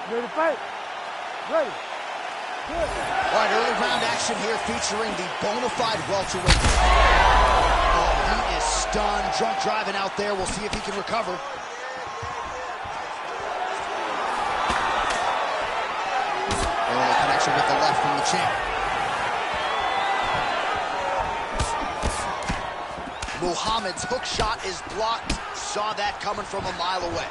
Ready to fight? Ready. Good. All right, early round action here featuring the bona fide welterweight. Oh, he is stunned, drunk driving out there. We'll see if he can recover. Early connection with the left from the champ. Muhammad's hook shot is blocked. Saw that coming from a mile away.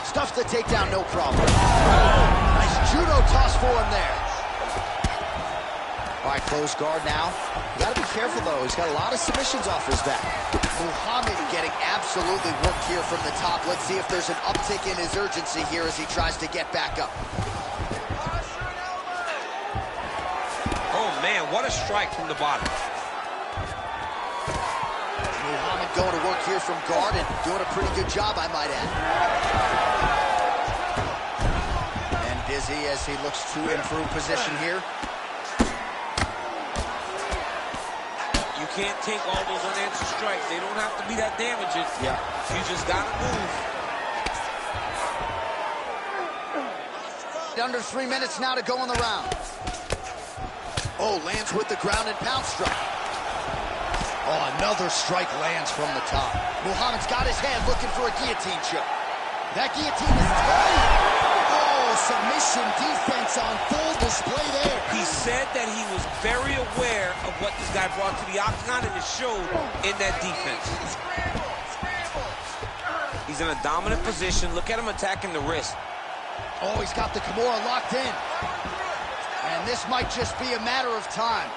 Stuffs the takedown, no problem. Nice judo toss for him there. All right, close guard now. You gotta be careful, though. He's got a lot of submissions off his back. Muhammad getting absolutely worked here from the top. Let's see if there's an uptick in his urgency here as he tries to get back up. Oh, man, what a strike from the bottom. Muhammad going to work here from guard and doing a pretty good job, I might add. And dizzy as he looks to improve position here. You can't take all those unanswered strikes. They don't have to be that damaging. Yeah. You just got to move. Under 3 minutes now to go in the round. Oh, lands with the ground and pound strike. Oh, another strike lands from the top. Muhammad's got his hand looking for a guillotine choke. That guillotine is tight. Oh, submission defense on full display there. He said that he was very aware of what this guy brought to the octagon, and it showed in that defense. He's in a dominant position. Look at him attacking the wrist. Oh, he's got the Kimura locked in. And this might just be a matter of time.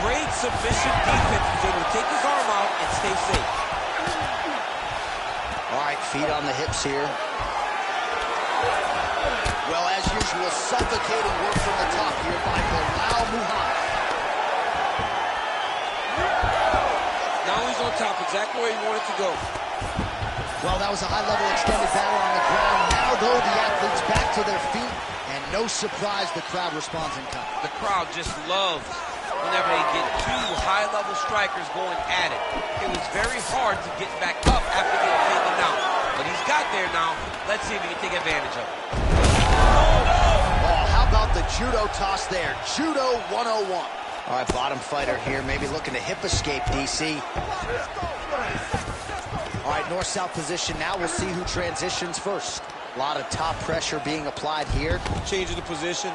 Great submission defense. He's able to take his arm out and stay safe. All right, feet on the hips here. Well, as usual, suffocating work from the top here by Belal Muhammad. Now he's on top, exactly where he wanted to go. Well, that was a high-level extended battle on the ground. Now, though, the athletes back to their feet, and no surprise the crowd responds in kind. The crowd just loves whenever they get two high-level strikers going at it. It was very hard to get back up after getting taken out. But he's got there now. Let's see if he can take advantage of it. Oh, how about the judo toss there? Judo 101. All right, bottom fighter here, maybe looking to hip escape, DC. All right, north-south position now. We'll see who transitions first. A lot of top pressure being applied here. Changing the position.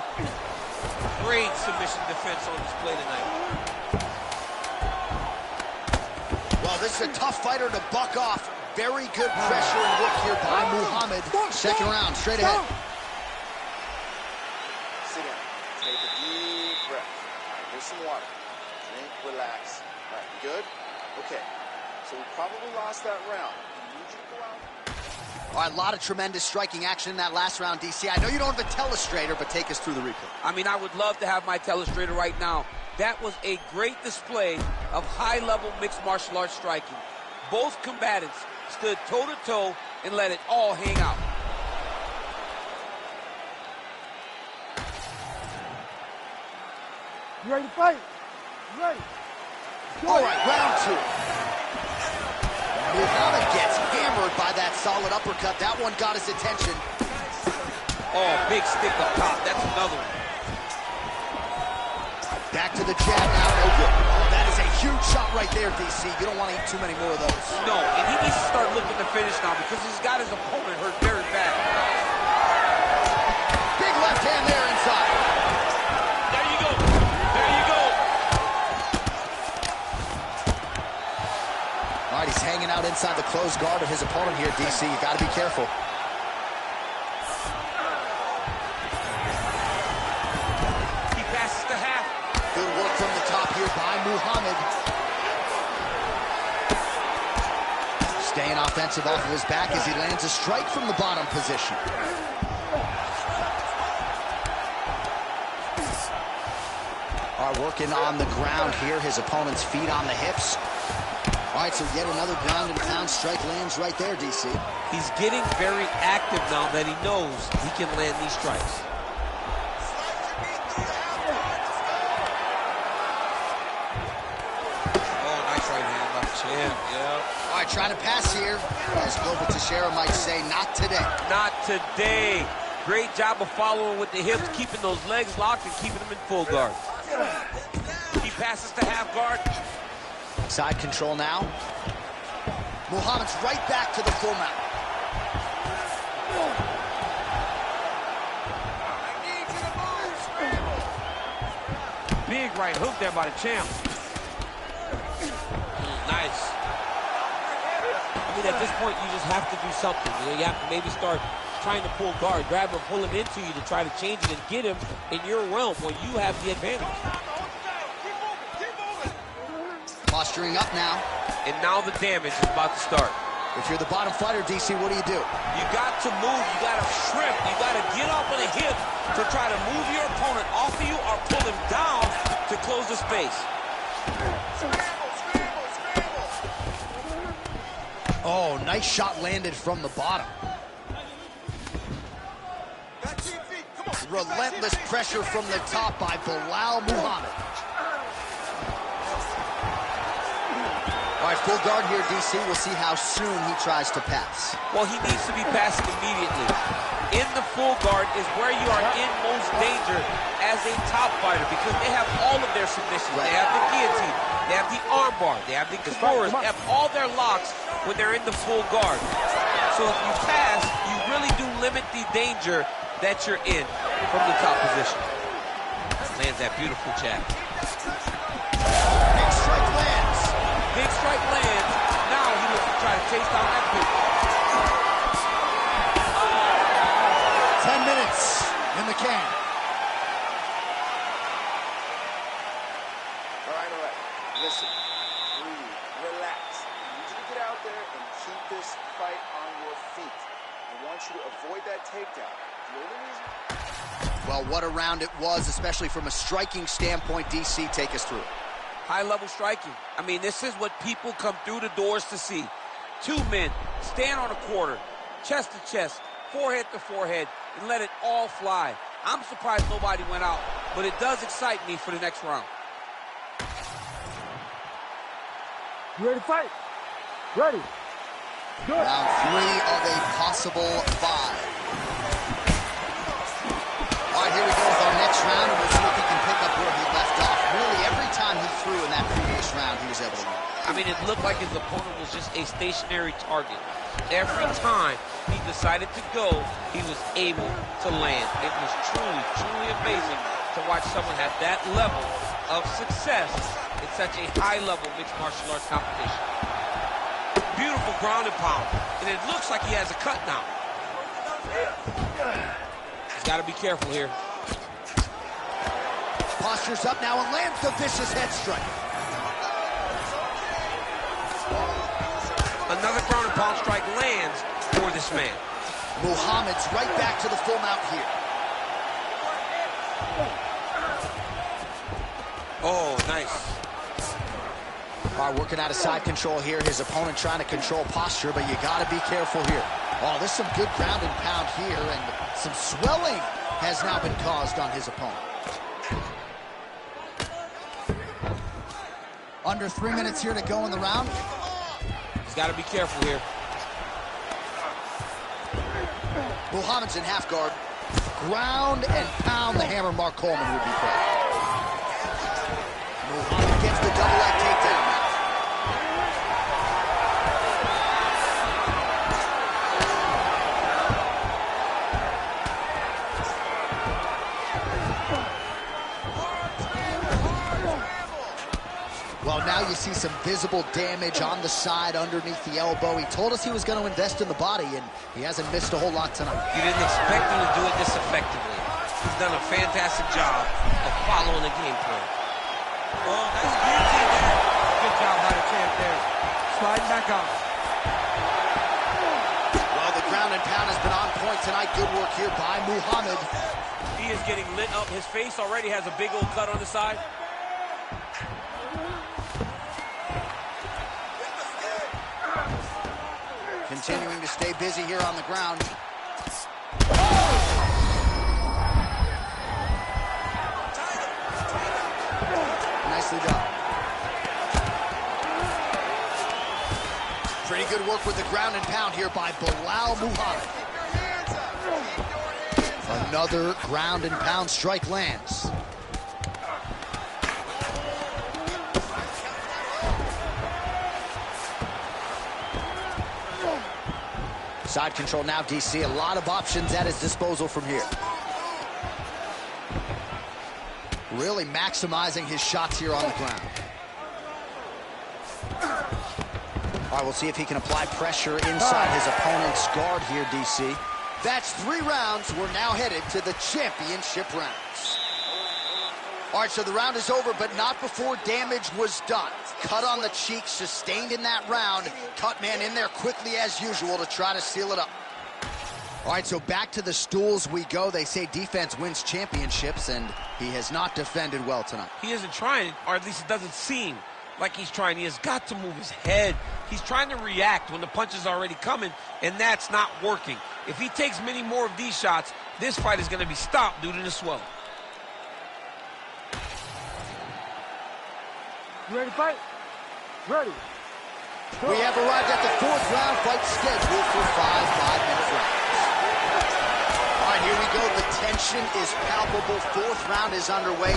Great submission defense on display tonight. Well, this is a tough fighter to buck off. Very good pressure and work here by Muhammad. Second round, straight ahead. Sit down. Take a deep breath. All right, here's some water. Drink, relax. All right, good? Okay. So we probably lost that round. We need you to go out. All right, a lot of tremendous striking action in that last round, DC. I know you don't have a telestrator, but take us through the replay. I mean, I would love to have my telestrator right now. That was a great display of high-level mixed martial arts striking. Both combatants stood toe-to-toe and let it all hang out. You ready to fight? You ready? All right, round two. Muhammad gets hammered by that solid uppercut. That one got his attention. Oh, big stick up top. That's another one. Back to the jab now, no good. Oh, that is a huge shot right there, DC. You don't want to eat too many more of those. No, and he needs to start looking to finish now because he's got his opponent hurt very bad. Big left hand there inside. There you go. There you go. All right, he's hanging out inside the closed guard of his opponent here, DC. You got to be careful. He passes the half. Good work from the top here by Muhammad. Staying offensive off of his back as he lands a strike from the bottom position. All right, working on the ground here. His opponent's feet on the hips. All right, so yet another ground and pound strike lands right there, DC. He's getting very active now that he knows he can land these strikes. Oh, nice right hand, left Champ, yeah. All right, trying to pass here. As Glover Teixeira might say, not today. Not today. Great job of following with the hips, keeping those legs locked and keeping them in full guard. He passes to half guard. Side control now. Muhammad's right back to the full mount. Big right hook there by the champ. Nice. I mean, at this point, you just have to do something. You know, you have to maybe start trying to pull guard, grab him, pull him into you to try to change it and get him in your realm where you have the advantage. Posturing up now. And now the damage is about to start. If you're the bottom fighter, DC, what do? You got to move, you got to shrimp, you got to get off of the hip to try to move your opponent off of you or pull him down to close the space. Oh, nice shot landed from the bottom. Relentless pressure from the top by Belal Muhammad. All right, full guard here, DC. We'll see how soon he tries to pass. Well, he needs to be passing immediately. In the full guard is where you are in most danger as a top fighter because they have all of their submissions. Right. They have the guillotine, they have the armbar, they have the Kiporas, they have all their locks when they're in the full guard. So if you pass, you really do limit the danger that you're in from the top position. Lands that beautiful jab. Big strike lands. Big strike lands. Now he looks to try to chase down that kick. 10 minutes in the can. All right. Listen, breathe, relax. I need you to get out there and keep this fight on your feet. I want you to avoid that takedown. The only reason... Well, what a round it was, especially from a striking standpoint. DC, take us through it. High-level striking. I mean, this is what people come through the doors to see. Two men stand on a quarter, chest to chest, forehead to forehead, and let it all fly. I'm surprised nobody went out, but it does excite me for the next round. You ready to fight? Ready. Good. Round 3 of a possible 5. All right, here we go with our next round, and we'll see if he can pick up where he left off. Really, every time he threw in that previous round, he was able to win. I mean, it looked like his opponent was just a stationary target. Every time he decided to go, he was able to land. It was truly, truly amazing to watch someone have that level of success in such a high-level mixed martial arts competition. Beautiful ground and pound, and it looks like he has a cut now. He's got to be careful here. Postures up now and lands the vicious head strike. Another ground and pound strike lands for this man. Muhammad's right back to the full mount here. Oh, nice. All right, working out of side control here. His opponent trying to control posture, but you got to be careful here. Oh, there's some good ground and pound here, and some swelling has now been caused on his opponent. Under 3 minutes here to go in the round. He's got to be careful here. Muhammad's in half guard. Ground and pound the hammer Mark Coleman would be proud. Muhammad gets the double leg takedown now. Well, now you see some visible damage on the side underneath the elbow. He told us he was going to invest in the body, and he hasn't missed a whole lot tonight. You didn't expect him to do it this effectively. He's done a fantastic job of following the game plan. Oh, that's guillotine there. Good job by the champ there. Sliding back out. Well, the ground and pound has been on point tonight. Good work here by Muhammad. He is getting lit up. His face already has a big old cut on the side. Continuing to stay busy here on the ground. Nicely done. good work with the ground and pound here by Belal Muhammad. Another ground and pound strike lands. Side control now, DC. A lot of options at his disposal from here. Really maximizing his shots here on the ground. All right, we'll see if he can apply pressure inside his opponent's guard here, DC. That's 3 rounds. We're now headed to the championship rounds. All right, so the round is over, but not before damage was done. Cut on the cheek, sustained in that round. Cut man in there quickly as usual to try to seal it up. All right, so back to the stools we go. They say defense wins championships, and he has not defended well tonight. He isn't trying, or at least it doesn't seem like he's trying. He has got to move his head. He's trying to react when the punch is already coming, and that's not working. If he takes many more of these shots, this fight is going to be stopped due to the swelling. You ready to fight? Ready. We have arrived at the 4th round fight scheduled for 5 5-minute rounds. All right, here we go. The tension is palpable. 4th round is underway.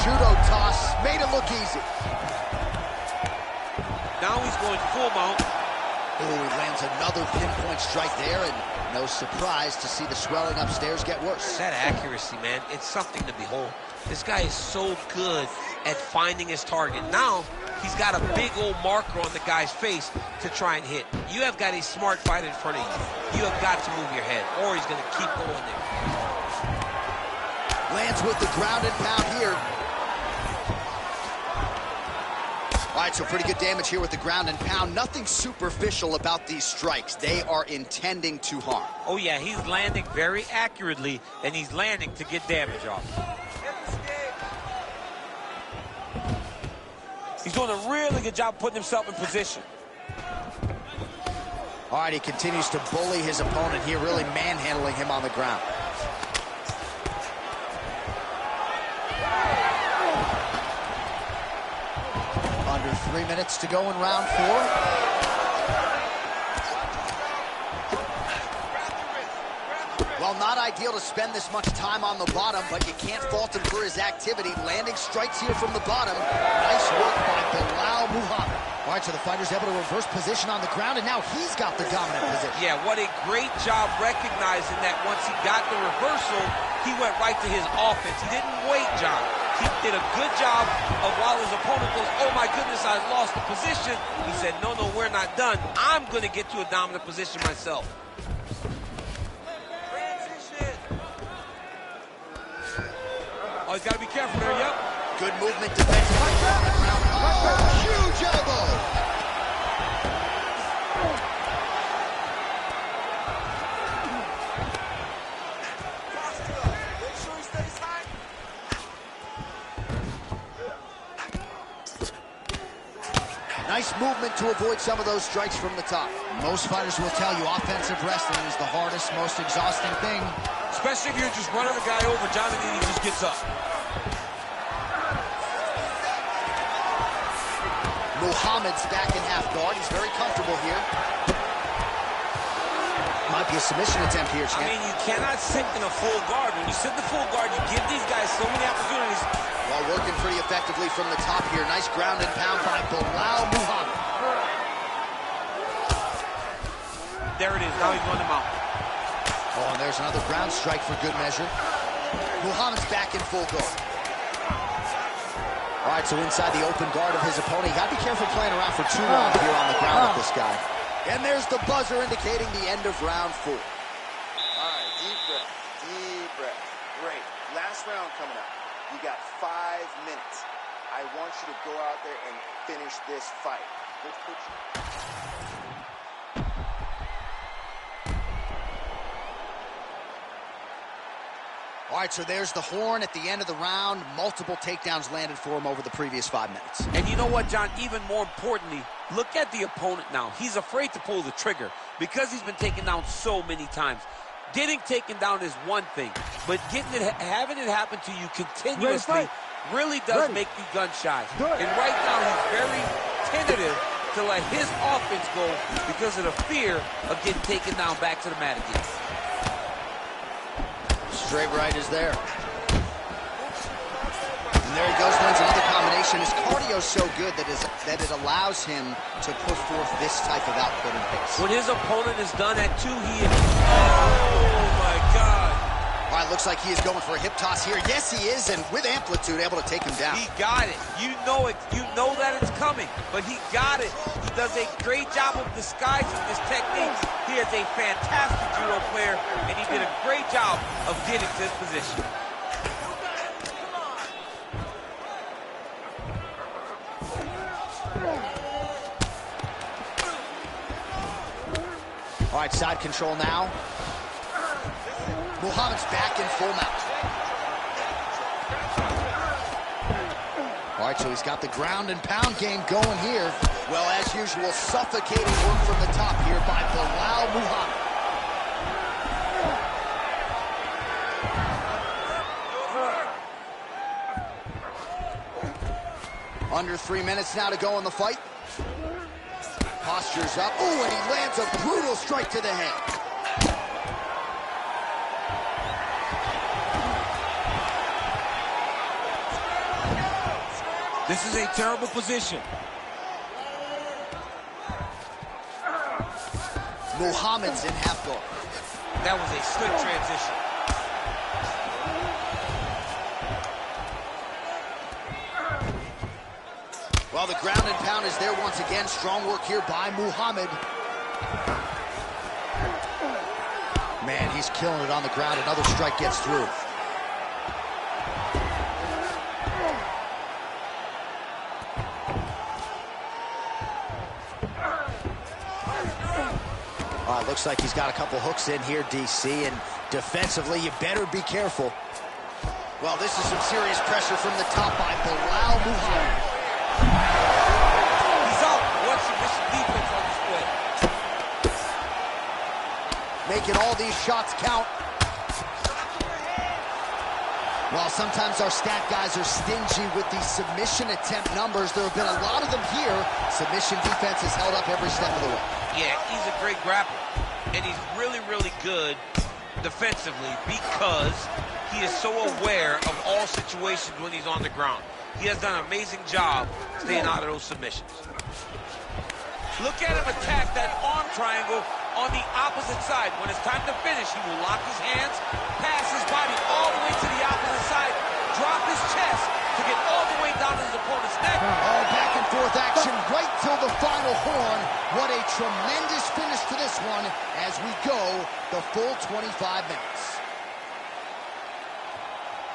Judo toss made it look easy. Now he's going full mount. Oh, he lands another pinpoint strike there, and no surprise to see the swelling upstairs get worse. That accuracy, man, it's something to behold. This guy is so good at finding his target. Now, he's got a big old marker on the guy's face to try and hit. You have got a smart fight in front of you. You have got to move your head, or he's going to keep going there. Lands with the ground and pound here. All right, so pretty good damage here with the ground and pound. Nothing superficial about these strikes. They are intending to harm. Oh, yeah, he's landing very accurately, and he's landing to get damage off. He's doing a really good job putting himself in position. All right, he continues to bully his opponent here, really manhandling him on the ground. Under 3 minutes to go in round 4. Well, not ideal to spend this much time on the bottom, but you can't fault him for his activity. Landing strikes here from the bottom. Nice work by Belal Muhammad. All right, so the fighter's able to reverse position on the ground, and now he's got the dominant position. Yeah, what a great job recognizing that once he got the reversal, he went right to his offense. He didn't wait, John. He did a good job of while his opponent goes, oh my goodness, I lost the position. He said, no, we're not done. I'm going to get to a dominant position myself. Oh, he's got to be careful there, yep. Good movement defensively. Oh, huge elbow. Nice movement to avoid some of those strikes from the top. Most fighters will tell you offensive wrestling is the hardest, most exhausting thing. Especially if you're just running the guy over, John, and then he just gets up. Muhammad's back in half guard. He's very comfortable here. Might be a submission attempt here, champ. I mean, you cannot sit in a full guard. When you sit in the full guard, you give these guys so many opportunities. While working pretty effectively from the top here. Nice ground and pound by Belal Muhammad. There it is. Now he's going to mount. Oh, and there's another ground strike for good measure. Muhammad's back in full guard. All right, so inside the open guard of his opponent. You got to be careful playing around for too long here on the ground with this guy. And there's the buzzer indicating the end of round 4. All right, deep breath, deep breath. Great. Last round coming up. You got 5 minutes. I want you to go out there and finish this fight. Let's put you... All right, so there's the horn at the end of the round. Multiple takedowns landed for him over the previous 5 minutes. And you know what, John? Even more importantly, look at the opponent now. He's afraid to pull the trigger because he's been taken down so many times. Getting taken down is one thing, but having it happen to you continuously really does make you gun shy. And right now, he's very tentative to let his offense go because of the fear of getting taken down back to the mat again. Straight right is there. And there he goes, lands another combination. His cardio is so good that it allows him to put forth this type of output and pace. When his opponent is done at 2, he is... Oh, my God. All right, looks like he is going for a hip toss here. Yes, he is, and with amplitude, able to take him down. He got it. You know it. You know that it's coming, but he got it. He does a great job of disguising his techniques. He is a fantastic judo player, and he did a great job of getting to this position. All right, side control now. Muhammad's back in full mount. All right, so he's got the ground and pound game going here. Well, as usual, suffocating work from the top here by Belal Muhammad. Under 3 minutes now to go in the fight. Postures up. Oh, and he lands a brutal strike to the head. This is a terrible position. Muhammad's in half guard. That was a slick transition. Well, the ground and pound is there once again. Strong work here by Muhammad. Man, he's killing it on the ground. Another strike gets through. Looks like he's got a couple hooks in here, DC, and defensively, you better be careful. Well, this is some serious pressure from the top by Belal Muhammad. He's up. What's submission defense on display? Making all these shots count. While sometimes our stat guys are stingy with the submission attempt numbers, there have been a lot of them here. Submission defense has held up every step of the way. Yeah, he's a great grappler, and he's really, really good defensively because he is so aware of all situations when he's on the ground. He has done an amazing job staying out of those submissions. Look at him attack that arm triangle on the opposite side. When it's time to finish, he will lock his hands, pass his body all the way to the opposite side, drop his chest to get all the way down to his opponent's neck. Oh, back and forth action right till the final horn. What a tremendous finish to this one as we go the full 25 minutes.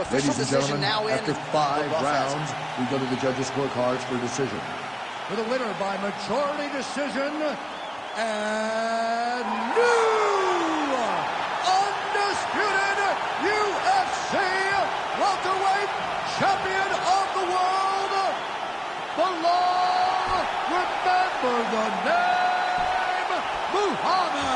Official Ladies and decision gentlemen, now in after 5 rounds, we go to the judges' scorecards for decision. For the winner by majority decision, and new undisputed UFC welterweight champion of the world, Belal, remember the name, Muhammad.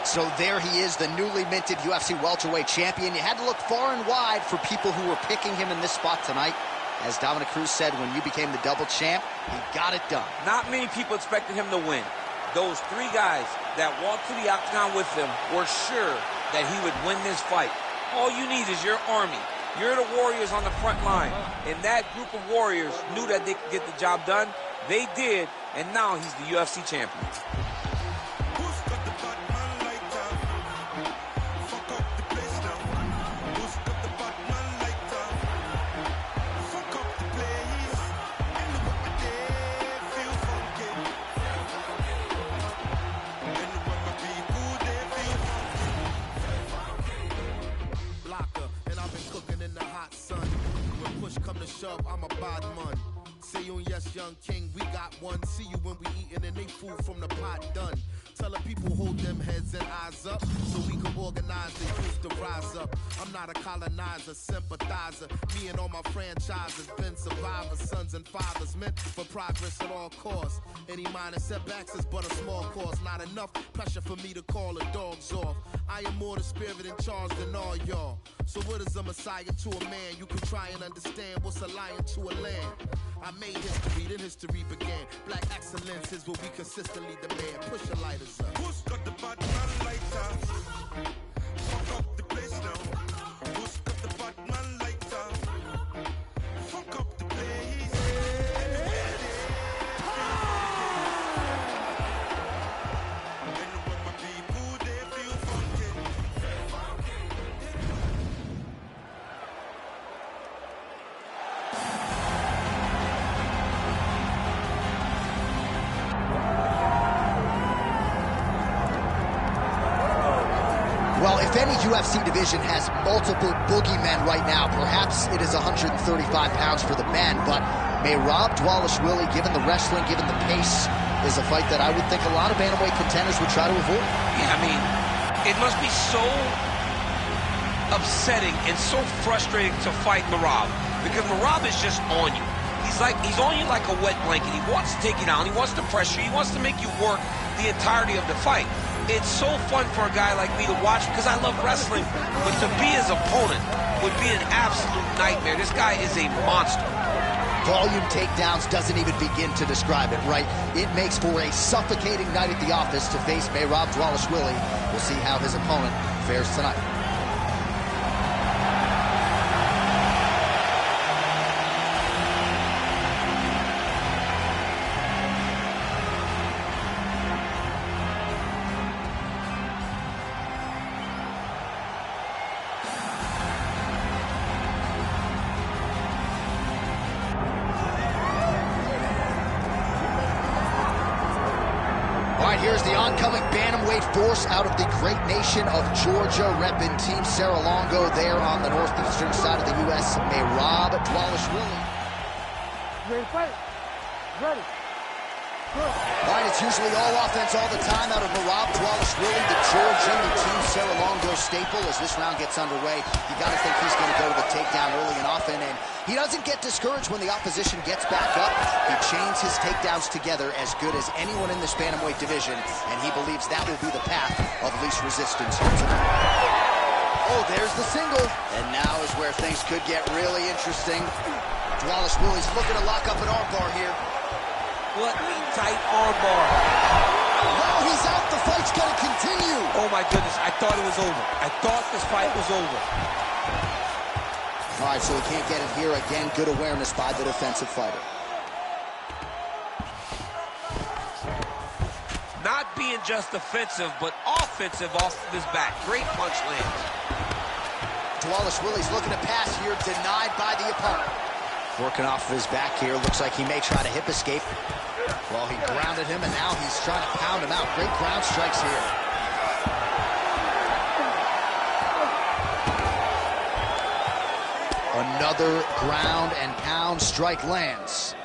So there he is, the newly minted UFC welterweight champion. You had to look far and wide for people who were picking him in this spot tonight. As Dominick Cruz said, when you became the double champ, he got it done. Not many people expected him to win. Those 3 guys that walked to the octagon with him were sure that he would win this fight. All you need is your army. You're the warriors on the front line. And that group of warriors knew that they could get the job done. They did, and now he's the UFC champion. I'm a bad man. Say you yes, young king, we got one. See you when we eating and they food from the pot done. Telling people hold them heads and eyes up so we can organize the youth to rise up. I'm not a colonizer, sympathizer. Me and all my franchises been survivors, sons and fathers meant for progress at all costs. Any minor setbacks is but a small cause. Not enough pressure for me to call the dogs off. I am more the spirit in charge than all y'all. So what is a messiah to a man? You can try and understand what's a lion to a lamb. I made history, then history began. Black excellence is what we consistently demand. Push your lighters up. Who's got the Batman lighter? Fuck up the place now. Who's got the Batman lighter? Fuck up the place. Everywhere and when my people they feel funky. Well, if any UFC division has multiple boogeymen right now, perhaps it is 135 pounds for the men, but Merab Dvalishvili, given the wrestling, given the pace, is a fight that I would think a lot of bantamweight contenders would try to avoid. Yeah, I mean, it must be so upsetting and so frustrating to fight Merab, because Merab is just on you. He's on you like a wet blanket. He wants to take you down. He wants to pressure you. He wants to make you work the entirety of the fight. It's so fun for a guy like me to watch because I love wrestling, but to be his opponent would be an absolute nightmare. This guy is a monster. Volume takedowns doesn't even begin to describe it, right? It makes for a suffocating night at the office to face Merab Dvalishvili. We'll see how his opponent fares tonight. Here's the oncoming bantamweight force out of the great nation of Georgia, repping Team Serra-Longo there on the northeastern side of the U.S. Merab Dvalishvili. Ready to fight? Ready. All right, it's usually all offense all the time out of Merab Dvalishvili, the Georgian, the Team Serra-Longo staple. As this round gets underway, you got to think he's going to go to the takedown early and often, and he doesn't get discouraged when the opposition gets back up. He chains his takedowns together as good as anyone in this bantamweight division, and he believes that will be the path of least resistance here tonight. Oh, there's the single. And now is where things could get really interesting. Dvalishvili's looking to lock up an armbar here. What a tight armbar. Wow, he's out. The fight's going to continue. Oh, my goodness. I thought it was over. I thought this fight was over. All right, so he can't get it here. Again, good awareness by the defensive fighter. Not being just defensive, but offensive off of his back. Great punch lands. Dvalishvili's looking to pass here, denied by the opponent. Working off of his back here. Looks like he may try to hip escape. Well, he grounded him, and now he's trying to pound him out. Great ground strikes here. Another ground and pound strike lands.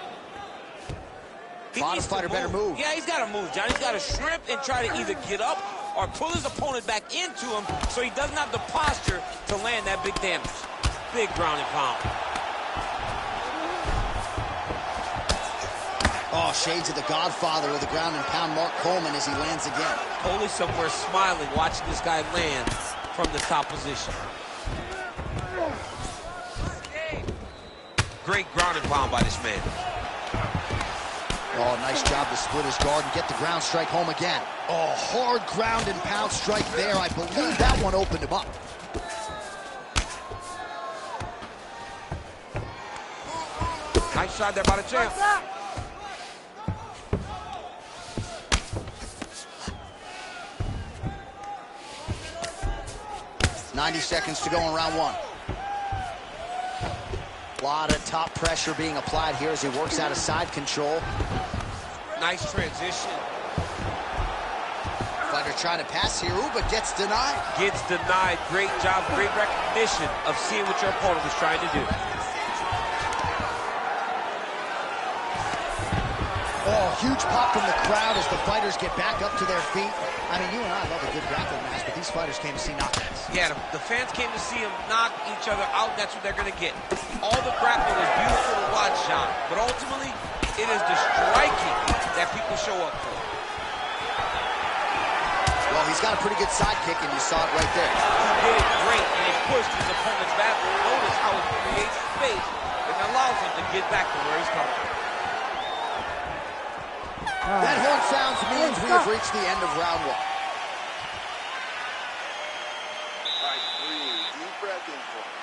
Bottom fighter better move. Yeah, he's got to move, John. He's got to shrimp and try to either get up or pull his opponent back into him so he doesn't have the posture to land that big damage. Big ground and pound. Oh, shades of the godfather of the ground and pound, Mark Coleman, as he lands again. Only somewhere smiling watching this guy land from the top position. Great ground and pound by this man. Oh, nice job to split his guard and get the ground strike home again. Oh, hard ground and pound strike there. I believe that one opened him up. Nice shot there by the champ. 90 seconds to go in round one. A lot of top pressure being applied here as he works out of side control. Nice transition. Fighter trying to pass here, but gets denied. Gets denied. Great job, great recognition of seeing what your opponent was trying to do. Oh, huge pop from the crowd as the fighters get back up to their feet. I mean, you and I love a good grappling match, but these fighters came to see knockouts. Yeah, the fans came to see them knock each other out. That's what they're going to get. All the grappling is beautiful to watch, John, but ultimately, it is the striking that people show up for. Well, he's got a pretty good sidekick, and you saw it right there. He did it great, and he pushed his opponent's back. Notice how it creates space and allows him to get back to where he's coming from. That horn sounds means we have reached the end of round 1. All right, breathe. Deep breath in for me.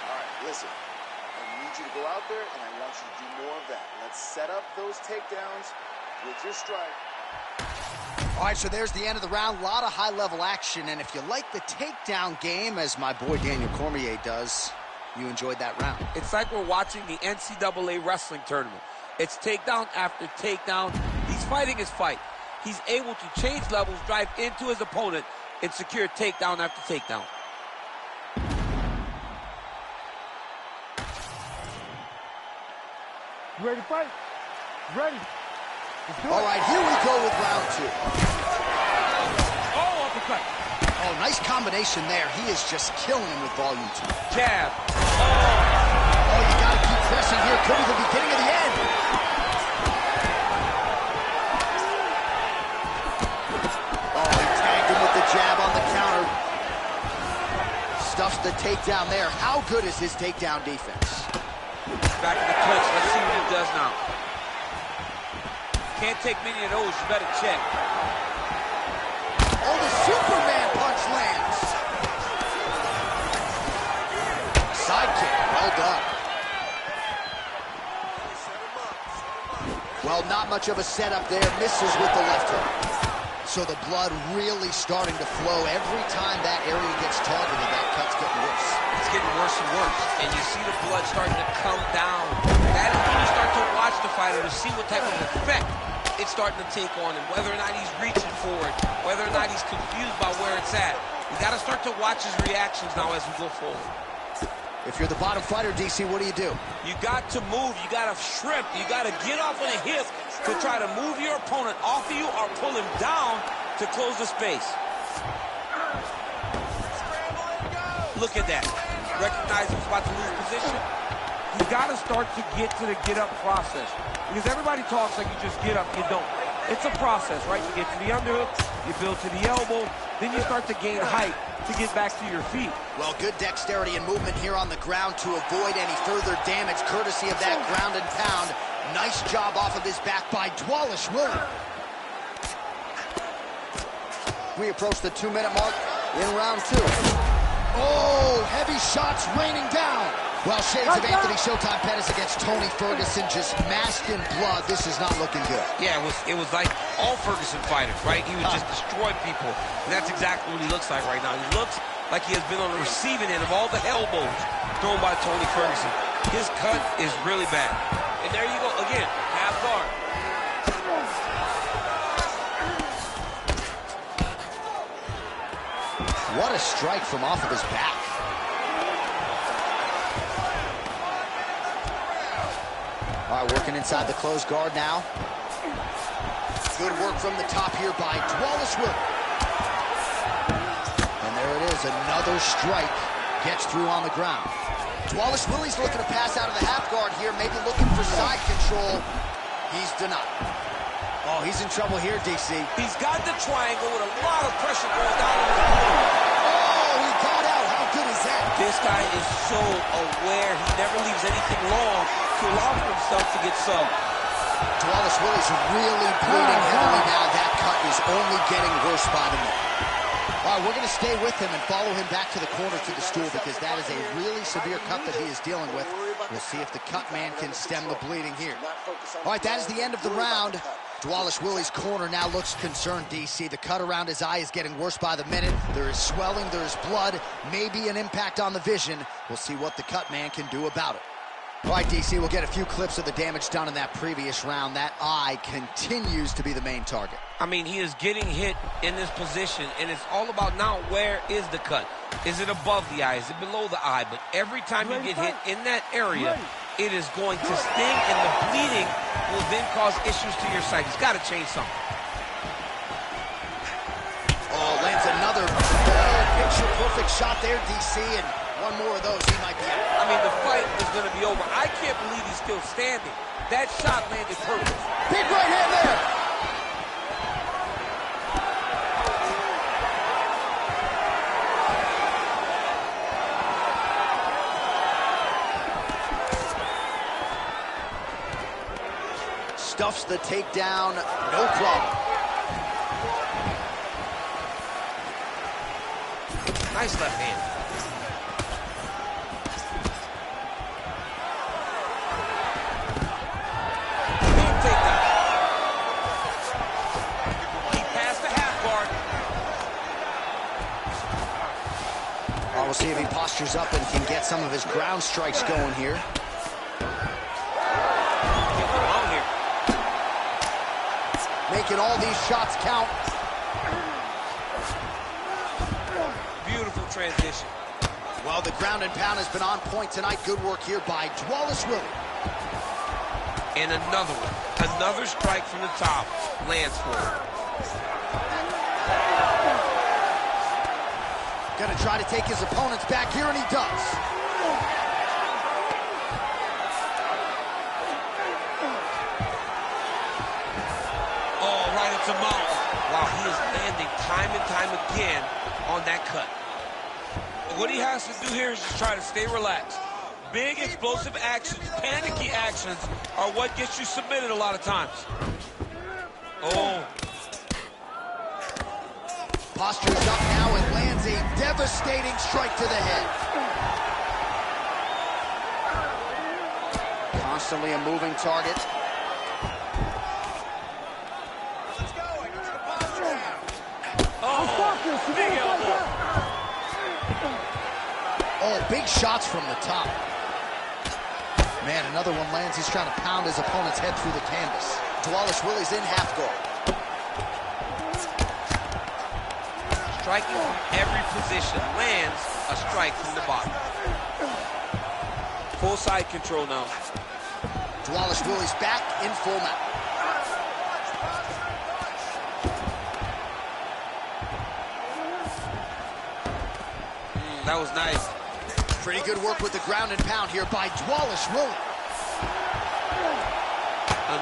All right, listen. I need you to go out there, and I want you to do more of that. Let's set up those takedowns with your strike. All right, so there's the end of the round. A lot of high-level action, and if you like the takedown game, as my boy Daniel Cormier does, you enjoyed that round. It's like we're watching the NCAA wrestling tournament. It's takedown after takedown. He's fighting his fight. He's able to change levels, drive into his opponent, and secure takedown after takedown. You ready to fight? Ready. Let's do it. All right, here we go with round 2. Oh, uppercut. Oh, nice combination there. He is just killing him with volume 2. Jab. Oh, you got to keep pressing here. Could be the beginning of the end. Oh, he tagged him with the jab on the counter. Stuffs the takedown there. How good is his takedown defense? Back in the clinch. Let's see what he does now. Can't take many of those. You better check. Oh, the Superman punch lands. Sidekick. Well done. Well, not much of a setup there. Misses with the left hook. So the blood really starting to flow. Every time that area gets targeted, that cut's getting worse. It's getting worse and worse. And you see the blood starting to come down. That is when you start to watch the fighter to see what type of effect it's starting to take on him, whether or not he's reaching for it, whether or not he's confused by where it's at. You got to start to watch his reactions now as we go forward. If you're the bottom fighter, DC, what do? You got to move. You got to shrimp. You got to get off on a hip to try to move your opponent off of you or pull him down to close the space. Look at that. Recognize he's about to lose position. You got to start to get to the get-up process. Because everybody talks like you just get up, you don't. It's a process, right? You get to the underhook, you build to the elbow, then you start to gain height to get back to your feet. Well, good dexterity and movement here on the ground to avoid any further damage, courtesy of that ground and pound. Nice job off of his back by Dwalish Willie. We approach the 2-minute mark in round 2. Oh, heavy shots raining down. Well, shades of Anthony Showtime Pettis against Tony Ferguson, just masked in blood. This is not looking good. Yeah, it was like all Ferguson fighters, right? He would just destroy people. And that's exactly what he looks like right now. He looks like he has been on the receiving end of all the elbows thrown by Tony Ferguson. His cut is really bad. And there you go, again, half guard. What a strike from off of his back. All right, working inside the closed guard now. Good work from the top here by Dwalish Willie. And there it is, another strike gets through on the ground. Dwalish Willie's looking to pass out of the half guard here, maybe looking for side control. He's denied. Oh, he's in trouble here, DC. He's got the triangle with a lot of pressure going down on his opponent. Oh, he got out. How good is that? This guy is so aware. He never leaves anything long to allow for himself to get subbed. Dwalish Willie's really bleeding heavily now. That cut is only getting worse by the minute. All right, we're going to stay with him and follow him back to the corner to the stool because that is a really severe cut that he is dealing with. We'll see if the cut man can stem the bleeding here. All right, that is the end of the round. Dwalish Willie's corner now looks concerned, DC. The cut around his eye is getting worse by the minute. There is swelling, there is blood, maybe an impact on the vision. We'll see what the cut man can do about it. All right, DC, we'll get a few clips of the damage done in that previous round. That eye continues to be the main target. I mean, he is getting hit in this position, and it's all about now where is the cut? Is it above the eye? Is it below the eye? But every time you get hit in that area, it is going to sting, and the bleeding will then cause issues to your sight. He's got to change something. Oh, lands another picture-perfect shot there, DC, and one more of those, he might be out. I mean, the fight is going to be over. I can't believe he's still standing. That shot landed perfect. Big right hand there. stuffs the takedown, no problem. Nice left hand. Big takedown. He passed the half guard. We'll see if he postures up and can get some of his ground strikes going here. Can't go wrong here. Making all these shots count. Beautiful transition. Well, the ground and pound has been on point tonight. Good work here by Dwalis Willie. And another one. Another strike from the top lands for him. Gonna try to take his opponents back here, and he does. Oh, right into mouth. Wow, he is landing time and time again on that cut. What he has to do here is just try to stay relaxed. Big explosive actions, panicky actions are what gets you submitted a lot of times. Oh. Postures up now and lands a devastating strike to the head. Constantly a moving target. Oh, big elbow. Oh, big shots from the top. Man, another one lands. He's trying to pound his opponent's head through the canvas. Dwalis Willie's in half guard. Striking from every position lands a strike from the bottom. Full side control now. Dwalis Willie's back in full mount. That was nice. Pretty good work with the ground and pound here by Dwalis Willie.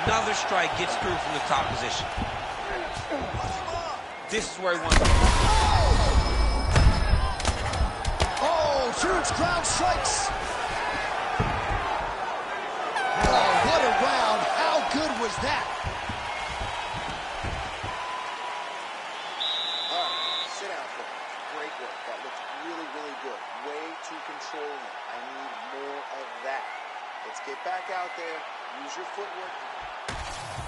Another strike gets through from the top position. This is where he wants to go. Oh, huge ground strikes. Oh, what a round. How good was that? All right, sit down for a minute. Great work. That looks really, really good. Way too controlling. I need more of that. Let's get back out there. Use your footwork.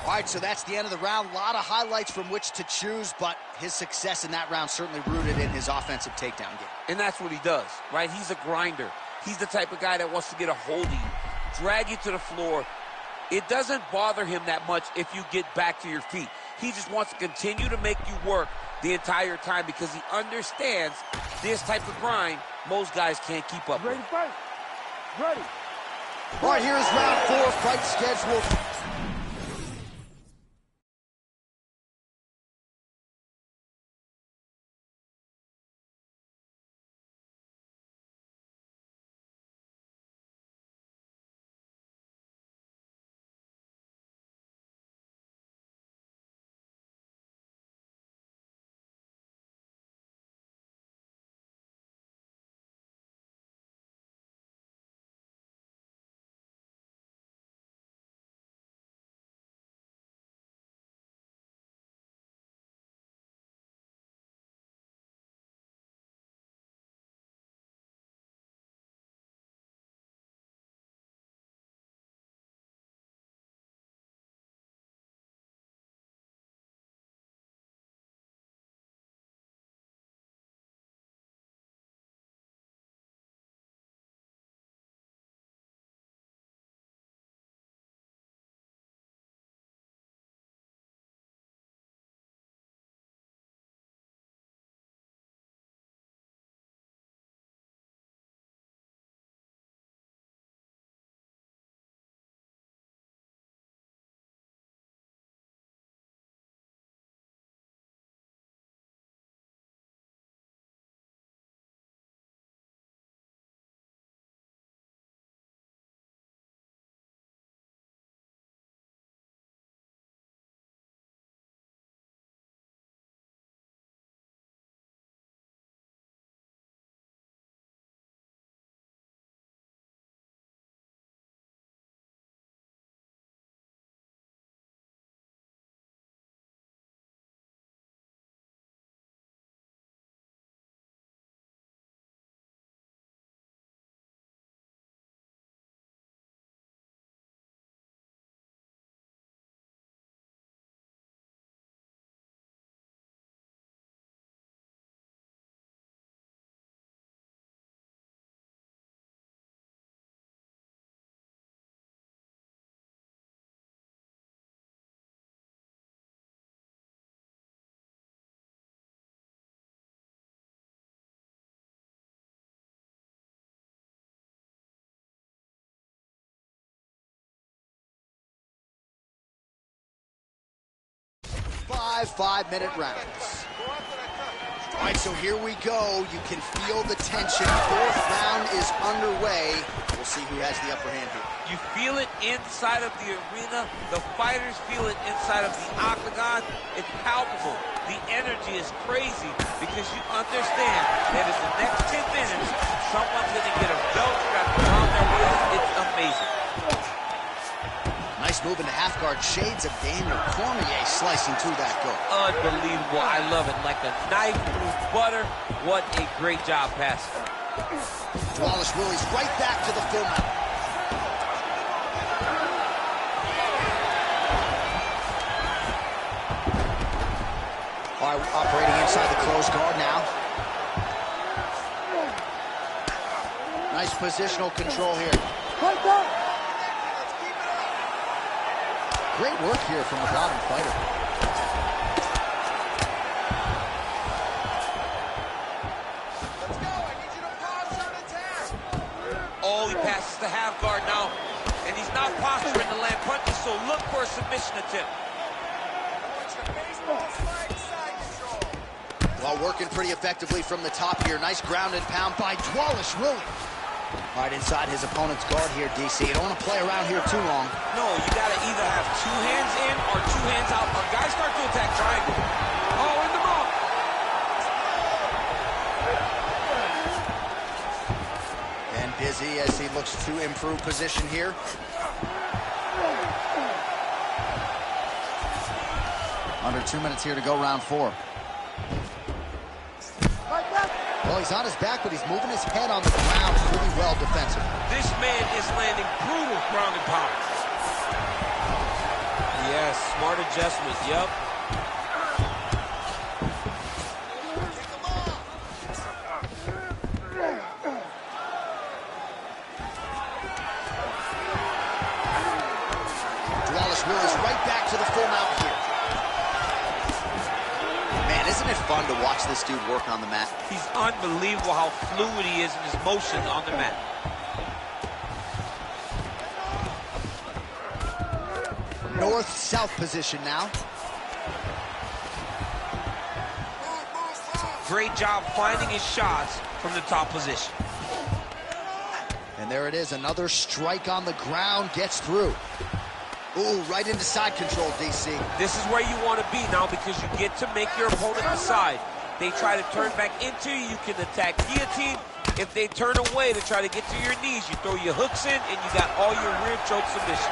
All right, so that's the end of the round. A lot of highlights from which to choose, but his success in that round certainly rooted in his offensive takedown game. And that's what he does, right? He's a grinder. He's the type of guy that wants to get a hold of you, drag you to the floor. It doesn't bother him that much if you get back to your feet. He just wants to continue to make you work the entire time because he understands this type of grind most guys can't keep up with. Ready to fight? Ready. All right, here is round 4, fight schedule. 5 5-minute rounds. All right, so here we go. You can feel the tension. 4th round is underway. We'll see who has the upper hand here. You feel it inside of the arena. The fighters feel it inside of the octagon. It's palpable. The energy is crazy because you understand that in the next 10 minutes, someone's going to get a belt strapped around their waist. It's amazing. Nice move into half guard. Shades of Daniel Cormier slicing through that guard. Unbelievable. I love it. Like a knife through butter. What a great job passing. Wallace Willie's right back to the full mount. All right, operating inside the closed guard now. Nice positional control here. Great work here from the bottom fighter. Let's go. I need you to posture and attack. Oh, he passes the half guard now. And he's not posturing to land punches, so look for a submission attempt. I want you to baseball slide side control. While working pretty effectively from the top here. Nice ground and pound by Wallace Willie. All right, inside his opponent's guard here, DC. You don't want to play around here too long. No, you got to either have 2 hands in or 2 hands out. Or guys start to attack triangle. Oh, in the mouth. And busy as he looks to improve position here. Under 2 minutes here to go, round 4. Well, he's on his back, but he's moving his head on the ground really well defensively. This man is landing brutal ground and pound. Yes, smart adjustment, yep. Wallace Willie's right back to the full mount here. Man, isn't it fun to watch this dude work on the mat? He's unbelievable how fluid he is in his motion on the mat. North-south position now. Great job finding his shots from the top position. And there it is, another strike on the ground, gets through. Ooh, right into side control, DC. This is where you want to be now because you get to make your opponent decide. They try to turn back into you, you can attack guillotine. If they turn away to try to get to your knees, you throw your hooks in and you got all your rear choke submission.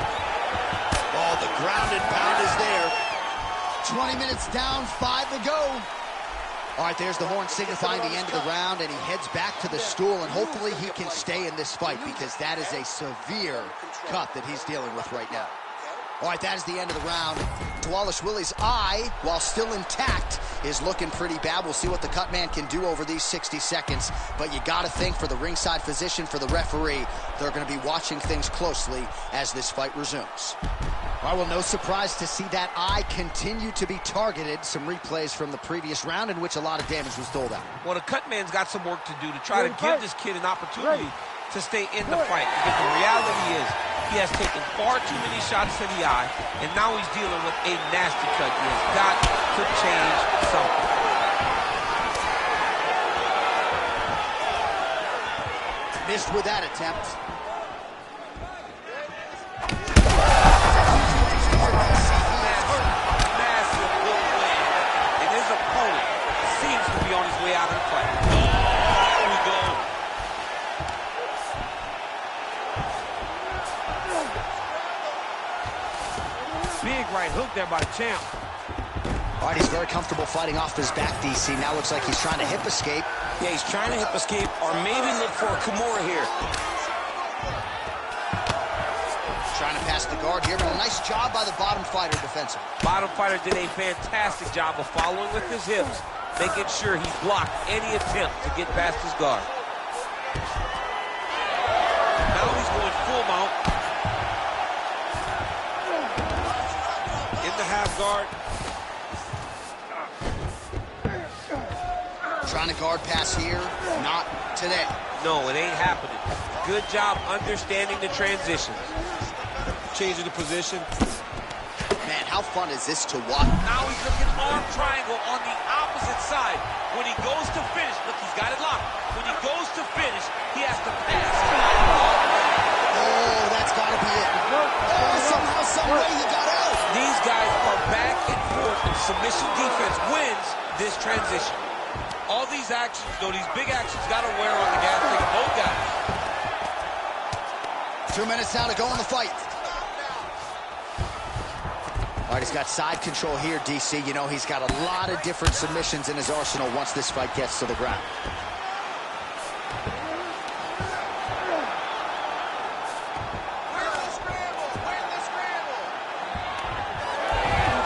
Oh, the ground and pound is there. 20 minutes down, 5 to go. All right, there's the horn signifying the end of the round, and he heads back to the stool, and hopefully he can stay in this fight because that is a severe cut that he's dealing with right now. All right, that is the end of the round. Wallace Willie's eye, while still intact, is looking pretty bad. We'll see what the cut man can do over these 60 seconds. But you got to think for the ringside physician, for the referee, they're going to be watching things closely as this fight resumes. All right, well, no surprise to see that eye continue to be targeted. Some replays from the previous round in which a lot of damage was doled out. Well, the cut man's got some work to do to try to give this kid an opportunity to stay in the fight. Because the reality is, he has taken far too many shots to the eye, and now he's dealing with a nasty cut. He has got to change something. Missed with that attempt. Massive good win, and his opponent seems to be on his way out of the fight. There we go. Big right hook there by the champ. All right, he's very comfortable fighting off his back, DC. Now looks like he's trying to hip escape. Yeah, he's trying to hip escape or maybe look for a Kimura here. Trying to pass the guard here, but a nice job by the bottom fighter defensive. Bottom fighter did a fantastic job of following with his hips, making sure he blocked any attempt to get past his guard. Now he's going full mount. In the half guard. Trying to guard pass here, not today. No, it ain't happening. Good job understanding the transitions. Changing the position. Man, how fun is this to watch? Now he's looking arm triangle on the opposite side. When he goes to finish, look, he's got it locked. When he goes to finish, he has to pass. Oh, that's got to be it. Oh, somehow, some way he got out. These guys are back and forth, and submission defense wins this transition. All these actions, though, these big actions, got to wear on the gas tank of both guys. 2 minutes now to go in the fight. All right, he's got side control here, DC. You know, he's got a lot of different submissions in his arsenal once this fight gets to the ground.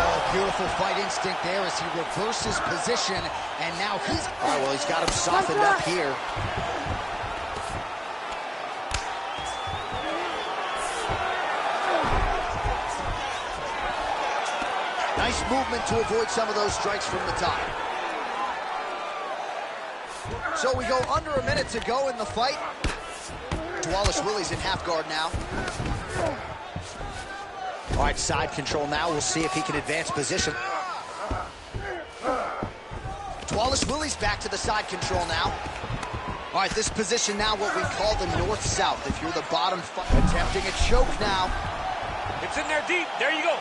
Oh, beautiful fight instinct there as he reverses position, and now he's... All right, well, he's got him softened up here. Nice movement to avoid some of those strikes from the top. So we go under a minute to go in the fight. Wallace Willie's in half guard now. All right, side control now. We'll see if he can advance position. Wallace Willie's back to the side control now. All right, this position now what we call the north-south. If you're the bottom, attempting a choke now. It's in there deep. There you go.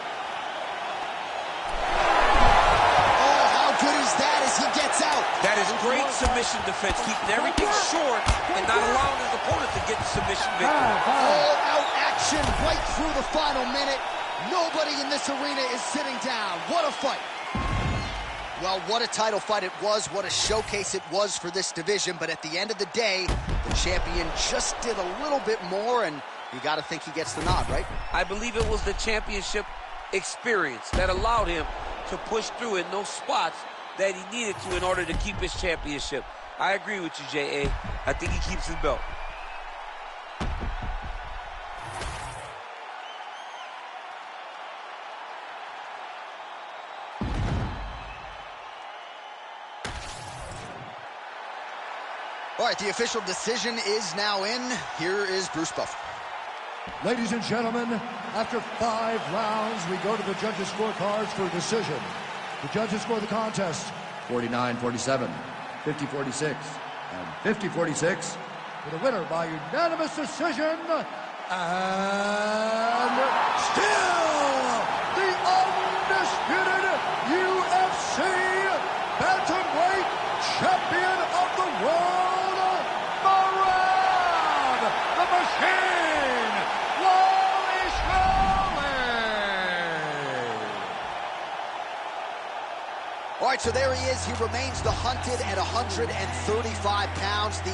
Good as that as he gets out. That is great submission defense, keeping everything short and not allowing his opponent to get the submission victory. All-out action right through the final minute. Nobody in this arena is sitting down. What a fight. Well, what a title fight it was. What a showcase it was for this division. But at the end of the day, the champion just did a little bit more, and you got to think he gets the nod, right? I believe it was the championship experience that allowed him to push through in those spots that he needed to in order to keep his championship. I agree with you, J.A. I think he keeps his belt. All right, the official decision is now in. Here is Bruce Buffer. Ladies and gentlemen, after 5 rounds, we go to the judges' scorecards for a decision. The judges score the contest 49-47, 50-46, and 50-46 for the winner by unanimous decision, and still the undisputed UFC bantamweight champion of the world, Merab the Machine Wally Shelley. All right, so there he is. He remains the hunted at 135 pounds, the